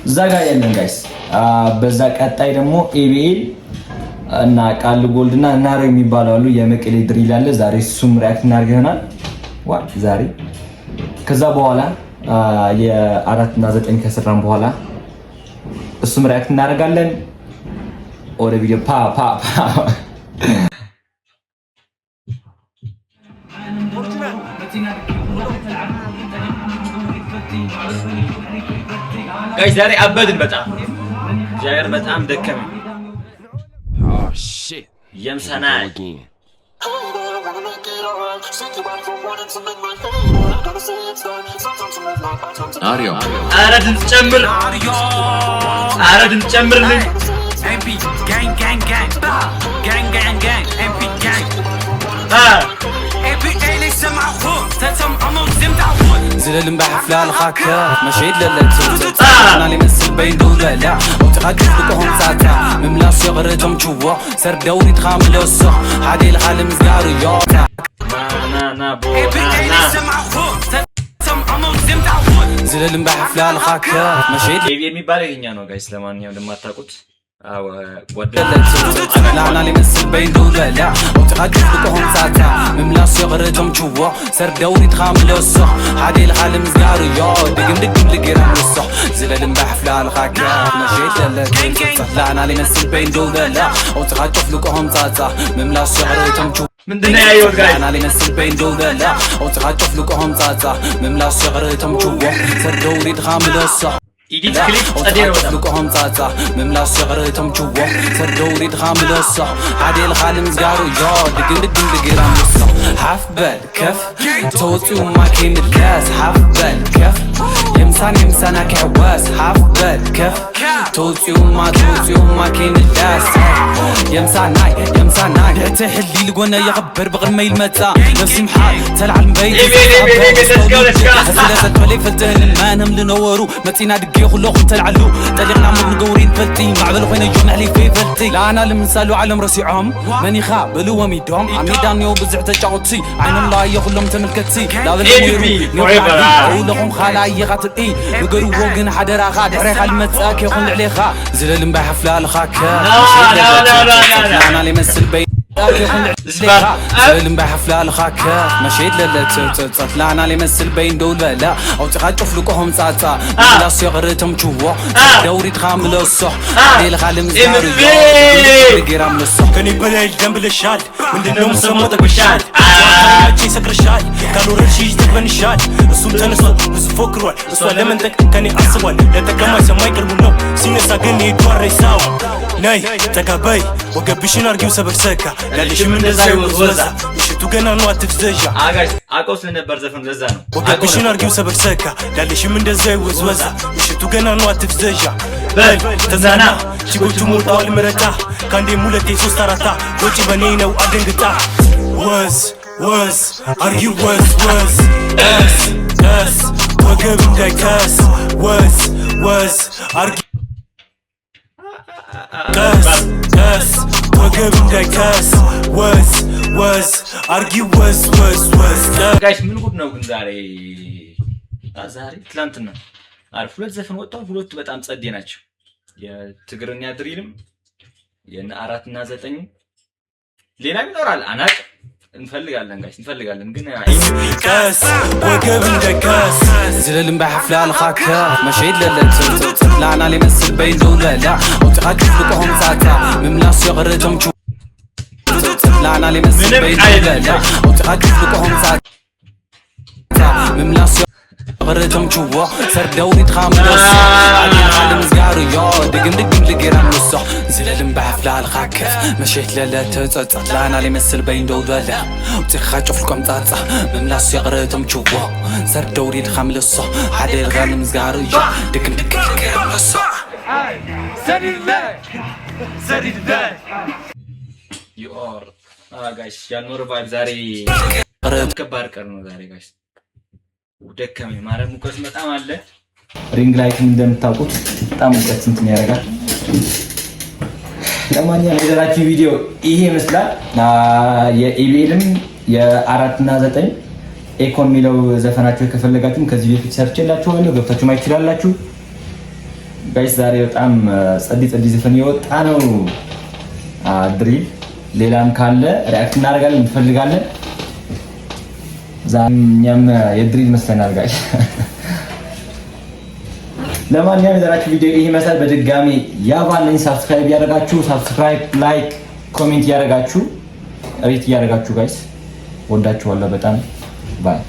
እዛ ጋር ያለን ጋይስ በዛ ቀጣይ ደግሞ ኤቢኤል እና ቃል ጎልድ እና ናሮ የሚባለው አሉ የመቀሌ ድሪል አለ ዛሬ እሱም ሪአክት እናርገናል ዛሬ ከዛ በኋላ የ4 እና 9 ከሰራን በኋላ እሱም ሪአክት እናደርጋለን ወደ ቪዲዮ ጋይስ ዛሬ አበድን በጣም ጃየር በጣም ደከመኝ የምሰናይ አሪዮ ኧረ ድምፅ ጨምር ኧረ ድምፅ ጨምርልኝ MP gang gang gang gang gang gang MP gang MP اللي سمعوه تتم عمر زم تعود زلل بحفلة الخاكة مشيت للتوت أنا اللي مثل بين دولة لا وتقدم بكهم ساعتها مملاس يغردهم جوا سر دوري تخامل الصح عادي العالم زقار يوتا نا بو MP اللي سمعوه تتم عمر زم تعود زلل بحفلة الخاكة مشيت የሚባለው ይሄኛ ነው ጋይስ ለማንኛውም ለማታውቁት لا أنا اللي مثل بين دولة لا وتقدم بكهم ساعتها مملاس يغردهم جوا سر دوري تخامل الصح عادي العالم زقار يوتا دقم لقيران الصح زلل بحفلة الخاكة مشيت للتوت لا أنا اللي مثل بين دولة لا وتقدم بكهم ساعتها مملاس يغردهم جوا ምንድነው ያየው ጋይስ انا اللي مثل بين دولة لا وتقدم بكهم ساعتها مملاس يغردهم جوا سر دوري تخامل الصح ኢዲት ክሊፕ ጸደረው لكم صاصا مملاس شغرتهم جوا سردوري تخامل الصح عادي الخالم زقارو يا دقن دقيران الصح حاف بالكف توتي وما كاين الكاس حاف بالكف يمسانا كعواس حاف بالكف توتي وما كاين الكاس يمسانا تحلي لقونا يغبر بغير ما يلمتا نفسي محال تلع المبيت هسلاسة تولي فتهن ما نم لنورو متينا دقي خلوخم تلعلو تليغنا عمر نقورين فلتي معبل خوينا يجون علي في فلتي لا انا لمنسالو علم راسي عم ماني خابلو وميدوم عميدانيو بزع تجاوتي عينهم لا يخلهم تملكتي لا ذلك لهم خالاي غاتل اي نقرو وقن حدرا غاد عريخ المتاك يخل عليخا زلل بحفلة الخاكا لا انا اللي مثل بين زلم بحفلة الخاكة مشيت للتوت لا أنا اللي مثل بين دولة لا أو تقاتل لكم ساعتا ملاس يغردهم جوا دوري تخامل الصح عادي العالم زقار يقيرام الصح كاني بلاي جنب الشال من دنيا مسموطك بالشال شي سكر الشال قالوا رشي يجتبن الشال السوم تنصل بس فكروا السؤال لمنتك كاني أصول لا تكما سمايك المنو سينا ساقني دوار ريساو ناي تكابي وقبش نارجي وسبك سكة لا ليش من دزاي وزوزة مشتو قنا نوات تفزجة አቆስ ነበር ዘፈን ለዛ ነው وقبش نارجي وسبك سكة لا ليش من دزاي وزوزة مشتو قنا نوات تفزجة بل تزانا شبوتو موتا والمرتا كان دي مولتي سوستارتا وجي بنينا وأدنقتا was are you was us وقبل دايكاس was are كاس وقبل دايكاس was argue was ጋይስ ምን ጉድ ነው ግን ዛሬ ትላንትና አሪፍ ሁለት ዘፈን ወጣው ሁለቱ በጣም ጸዴ ናቸው የትግርኛ ድሪልም የነ 4 እና 9 ሌላ ይኖራል አናቅ እንፈልጋለን ጋይስ እንፈልጋለን ግን كاس وقبل دايكاس زلل بحفلة الخاكة مشيت للتوت لا أنا اللي مثل بين دولة لا وتقاتل لكم ساعتا مملاس يغردهم جوا لا أنا اللي مثل بين دولة لا وتقاتل لكم ساعتا مملاس يغردهم جوا سر دوري تخامل الصح عادي العالم زقار يا دقن لقيران الصح زلل بحفلة الخاكة مشيت للتوت لا أنا اللي مثل بين دولة لا وتخاطف لكم ساعتا مملاس يغردهم جوا سر دوري تخامل الصح عادي العالم زقار يا دقن لقيران الصح سديد الله you are ጋይስ ያልኖር ቫይብ ዛሬ ከባድ ቀን ነው ዛሬ ጋይስ ደከመኝ ማለት ሙቀት በጣም አለ ሪንግ ላይት እንደምታውቁት በጣም ሙቀት እንትን ያደርጋል ለማንኛውም የዛሬው ቪዲዮ ይሄ ይመስላል የኢቢኤልም የ4 እና 9 ኤኮን ሚለው ዘፈናቸው ከፈለጋችሁ ከዚህ በፊት ሰርችላችኋለሁ ገብታችሁ ማየት ትችላላችሁ ጋይስ ዛሬ በጣም ጸዲ ዘፈን የወጣ ነው ድሪል። ሌላም ካለ ሪአክት እናደርጋለን እንፈልጋለን። ዛኛም የድሪል መስለናል ጋይስ። ለማንኛውም የዛሬው ቪዲዮ ይሄ መሰል። በድጋሚ ያባልኝ ሰብስክራይብ ያደርጋችሁ፣ ላይክ፣ ኮሜንት ያደርጋችሁ፣ ሬት ያደርጋችሁ ጋይስ። ወዳችኋለሁ በጣም ባይ